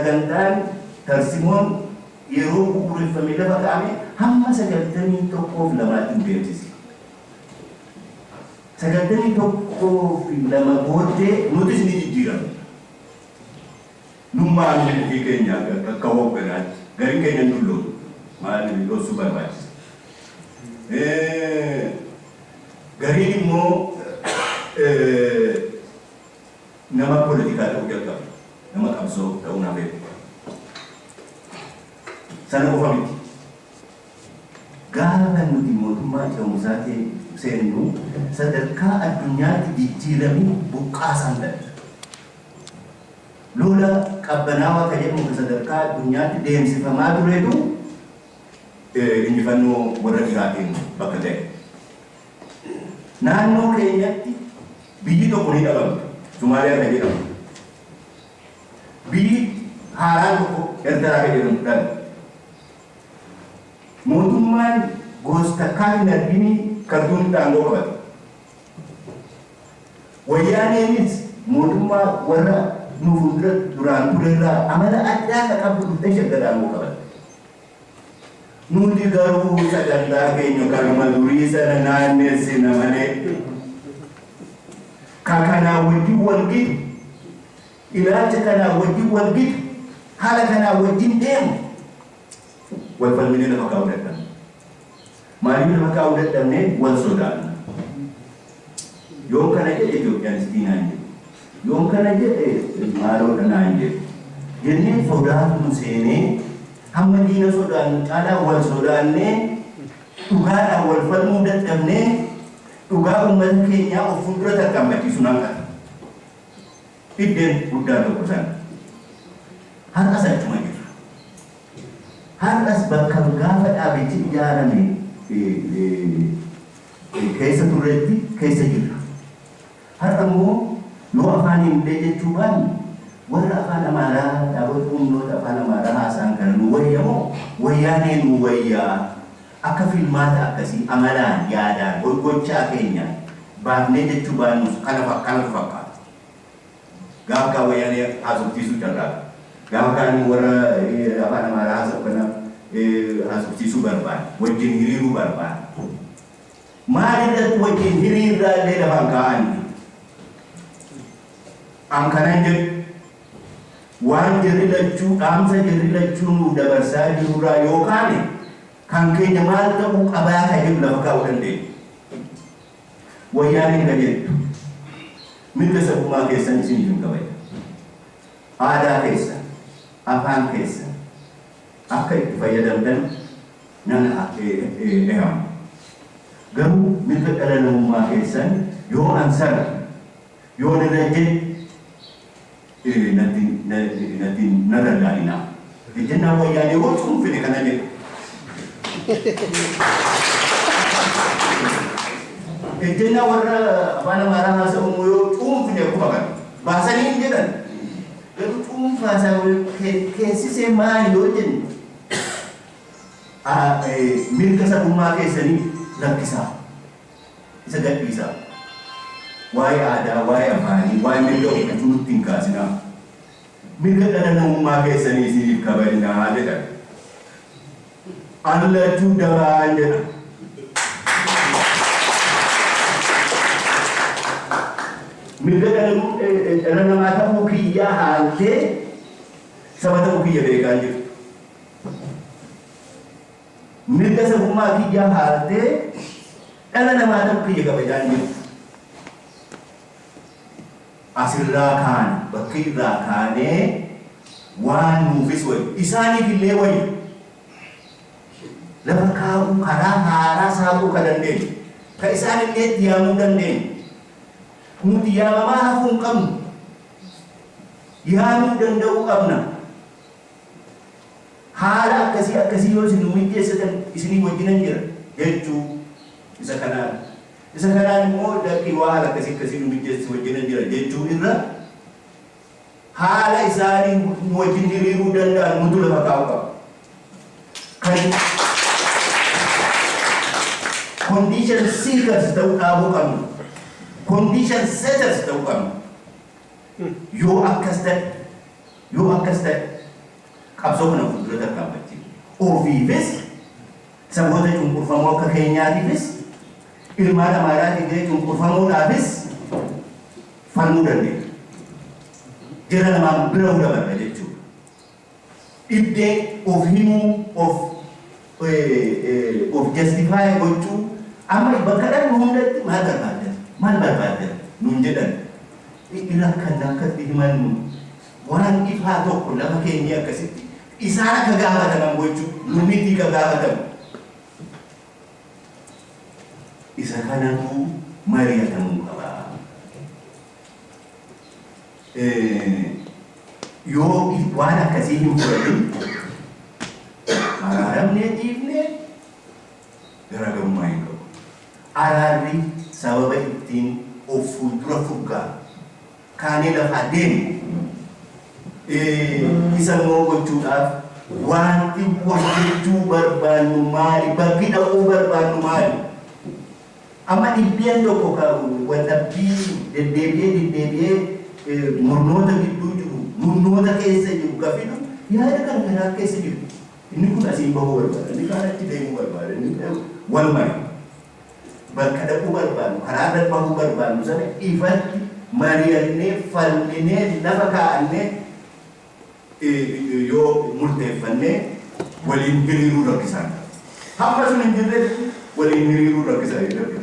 sagantaan tarsimoon yeroo bu'uureffamee lafa kaa'ame hamma 91 beeksise. 91 booddee nutis ni jijjiirame. Nummaan fi keenya akka hogganaatti gariin keenya dulloo maal dhoosu barbaachisa. Gariin immoo nama politikaa ta'uu jalqabe, nama qabsoo ta'uu naaf eegu. Sana qofa miti. Gaafa nuti mootummaa ce'umsaa seennu sadarkaa addunyaatti jijjiiramii buqqaasaan dha. Lola qabbanaawaa kan jedhamu sadarkaa addunyaatti deemsifamaa turetu injifannoo warra dhihaatiin bakka ta'e. Naannoo keenyatti biyyi tokko ni dhabamte. Somaaliyaa kan jedhamu. Biyyi haaraan tokko Eertiraa kan jedhamu dhabe. Mootummaan gosa kaan argini kartuun aangoo qabate. Wayyaaneenis mootummaa warra nu fuuldura duraan turerraa amala addaa kan qabdu dhuftee shaggada aangoo qabate. Nuti garuu sagantaa keenya kanuma durii sana naannessina malee kanaa wajjin walgitu ilaalcha kanaa wajjin walgitu haala kanaa wajjin deemu wal falmine lafa kaa'uu dadhabne. Maaliif lafa kaa'uu dadhabne? Wal sodaanna. Yoon kana jedhe Itoophiyaanistii naan jedhu. Yoon kana jedhe maaloodha naan jedhu. Jennee sodaatu seenee hamma diina sodaannu caalaa wal sodaannee dhugaadhaan wal falmuu dadhabnee dhugaa uummata keenyaa of fuuldura tarkaanfachiisu naan qaba. Iddeen guddaan tokko sana. Har'as achuma jira. Har'as bakka gaafa dhaabichi ijaarame keessa turreetti keessa jirra. Har'a immoo yoo afaaniin illee jechuu baanne warra afaan Amaaraa dhaabota humnoota afaan Amaaraa haasa'an kana nu wayyamoo wayyaanee nu wayyaa akka filmaata akkasii amalaan yaadaan gochaa keenya baafnee jechuu baannus kanatu fakkaata. Gaafa kaa wayyaanee haasofsiisuu carraaqa. Gaafa kaan warra afaan Amaaraa haasa'u kana haasofsiisuu barbaada. Wajjin hiriiruu barbaada. Maalirratti wajjin hiriirraa illee lafaan kaa'an? An kanan jedhu waan jirri lachuu dhaamsa jirri lachuu nu dabarsaa jirurraa yookaan kan keenya maal ta'uu qabaa kan jedhu lafa kaa'uu dandeenya. Wayyaaneen kan jettu mirga sabummaa keessan isin hin kabajne. Aadaa keessan, afaan keessan akka itti fayyadamtan nan eegamu. Garuu mirga dhala namummaa keessan yoo ansara yoo nirra natti nagargaarinaa. Ejjennaa wayyaanee yoo cuunfine kana jedhu. Ejjennaa warra afaan Amaaraa haasa'u yoo cuunfine kufa kan baasanii hin jedhan. Garuu cuunfaasaa keessisee maali yoo jennu mirga sabummaa keessanii lakkisaa isa gadhiisaa. Waa'ee aadaa, waa'ee afaanii, waa'ee mirga ofiituu nutti hin kaasinaa. Mirga dhala namummaa keessanii isiniif kabajnaa jedha. Allachuu dabaan jedha. Mirga dhala namaa ta'uu kiyyaa haaltee saba ta'uu kiyya beekaa jiru. Mirga sabummaa kiyyaa haaltee dhala namaa ta'uu kiyya kabajaa jiru. Asirraa kaan bakka irraa kaanee waan nuufis wayi isaaniif illee wayi lafa kaa'uu karaa haaraa saaquu kan dandeenyu kan isaan illee itti yaamuu dandeenyu nuti yaamamaa hafuu hin qabnu yaamuu danda'uu qabna. Haala akkasii yoo isin mijeessatan isinii wajjinan jira jechuu isa kanaan. Isa kanaan immoo dhaqqii waa haala akkasii nu mijeessi wajjinan jira jechuu irra haala isaanii wajjin hiriiruu danda'an nutu lafa kaa'uu qaba. Kan condition seekers ta'uu dhaabuu qabnu. Condition setters ta'uu qabnu. Yoo akkas ta'e qabsoo kana fuuldura tarkaanfachiisu. Ofiifis saboota cunqurfamoo akka keenyaatiifis ilmaan Amaaraatiif cunqurfamuudhaafis falmuu dandeenya. Jara namaan bira dabarra jechuudha. Dhibdee of himuu of justify gochuu amma bakka dhan hundatti maal barbaaddan nuun jedhan irra akkatti himannu waan ifaa tokko lafa keenya akkasitti isaan akka gaafataman gochuu nu miti ka gaafatamu. Isa kanatu mari'atamuu qaba. Yoo waan akkasii hin fudhatin araaramnee dhiifnee garaagarummaa hin qabu. Araarri sababa ittiin of fuuldura furgaa kaanee lafaa deemu isa immoo gochuudhaaf wanti hojjechuu barbaannu maali? Bakki dhaquu barbaannu maali? Amma dhibbeen tokko waldhabbii deddeebi'ee murnoota gidduu jiru, murnoota keessa jiru gafiidhu yaada kan kanaa keessa jiru. Inni kun asiin bahuu barbaada, inni kaan achi deemuu barbaada, inni wal mari. Bakka dhaquu barbaannu, karaa irra bahuu barbaannu sana ifatti mari'annee, falminee, lafa kaa'annee yoo murteeffannee waliin hiriiruu rakkisaa. Hamma sun hin jirre waliin hiriiruu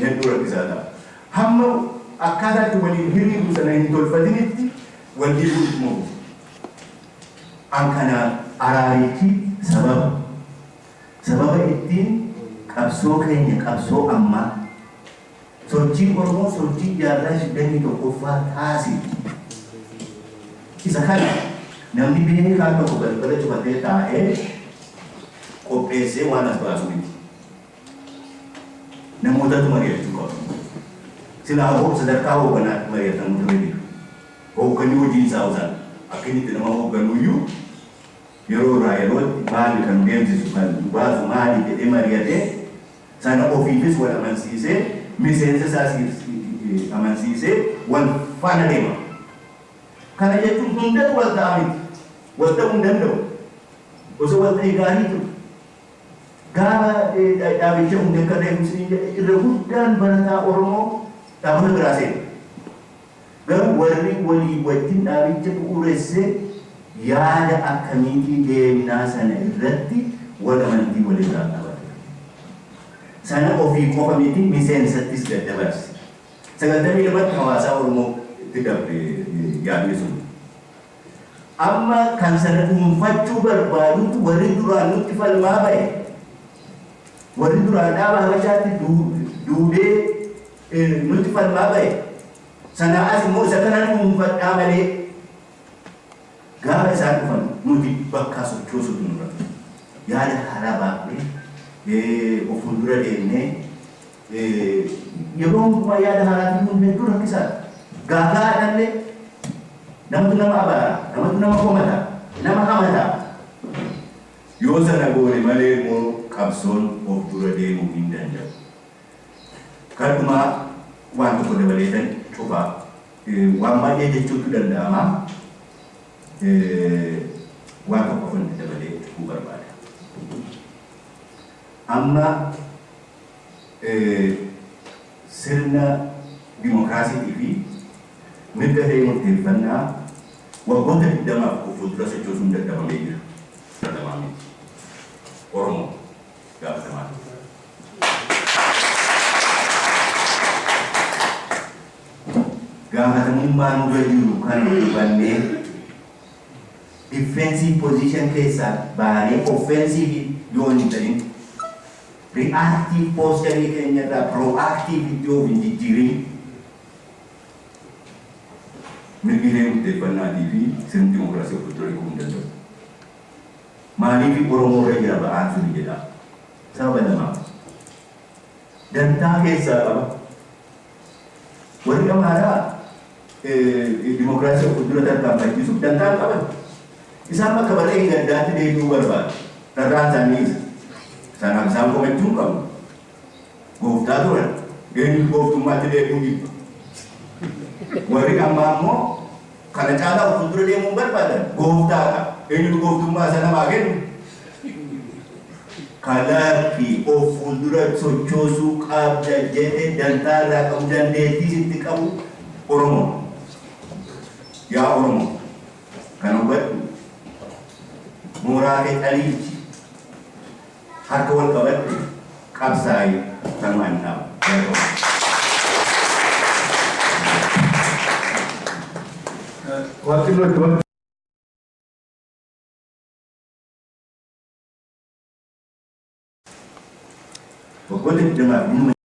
hedduu rakkisaa ta'a. Hamma akkaataatti waliin hiriiruu sana hin tolfatinitti walii bulchuu. An kana araarichi sababa ittiin qabsoo keenya qabsoo ammaa sochii Oromoo sochii jaarraa 21ffaa taasisu. Isa kana namni beekaan tokko balbala cufatee taa'ee qopheessee waan as baasu miti. Namootatu mari'achuu qabu. Silaa sadarkaa hoogganaatti mari'atamu ture jiru. Hoogganni hojii isaa osaan akka inni nama hoogganuyyuu yeroo irraa yerootti maali kan deemsisu kan baasu maali jedhee mari'atee sana ofiifis wal amansiisee miseensa isaas amansiisee wal faana deema. Kana jechuun hundatu wal ta'a miti. Wal ta'uu hin danda'u. Osoo wal ta'e gaarii ture. Gaafa dhaabicha hundee akka deemsisu irra guddaan barataa Oromoo dhaabota biraa seena. Garuu warri walii wajjin dhaabicha bu'uuressee yaada akkamiitii deemnaa sana irratti wal amantii walirraa qabate. Sana ofii qofa miti miseensattis daddabarse. 92 hawaasaa Oromoo itti darbe yaadni sun. Amma kan sana dhuunfachuu barbaadutu warri duraan nutti falmaa ba'e. Warri duraan dhaaba Habashaatti duudee nutti falmaa ba'e. Sana as immoo isa kana dhuunfadhaa malee gaafa isaan dhufan nuti bakka sochoosutu nurra. Yaada haaraa baafnee of fuuldura deemnee yeroo hundumaa yaada haaraatiin kun hedduu rakkisaadha. Gaagaadhallee namatu nama abaara, namatu nama komata, nama hamata. Yoo sana goone malee immoo qabsoon of dura deemuu hin danda'u. Kadhumaa waan tokko dabaleetan cufaa waan baay'ee jechuutu danda'ama. Waan tokko fondi dabalee cufuu barbaada. Amma sirna dimokiraasiitii fi mirga ta'ee murteeffannaa waggoota 20 fuuldura sochoosuun dadhabamee jira. Oromoo gaafatamaa. Gaafatamummaa nurra jiru kan hubannee defensive position keessaa baanee offensive yoo hin ta'in reactive posture keenya irraa proactive yoo hin jijjiirin mirgilee murteeffannaatii fi sirni dimokiraasii of dura eeguu hin danda'u. Maaliif Oromoo irra jira ba'aan suni jedha. Sababa lamaaf. Dantaa keessaa qaba. Warri Amaaraa dimokiraasii of dura tarkaanfachiisuuf dantaa qaban. Isaan bakka barree gaddaatti deebi'uu barbaadu. Tarraan isaanii isa. Sanaaf isaan komachuu qabu. Gooftaa turan. Eenyu gooftummaatti deebi'uu jibba. Warri ammaa immoo kana caalaa of dura deemuu barbaadan gooftaa qaba. eenyu gooftummaa sana maa kennu? Kalaqii of fuuldura sochoosuu qabda jedhee dantaa irraa qabu dandeettii sitti qabu Oromoo. Yaa Oromoo kan hubadhu mooraa kee xaliilchi harka wal qabadhu qabsaa'ee sanumaan dhaaba. Wakil Waggoota 20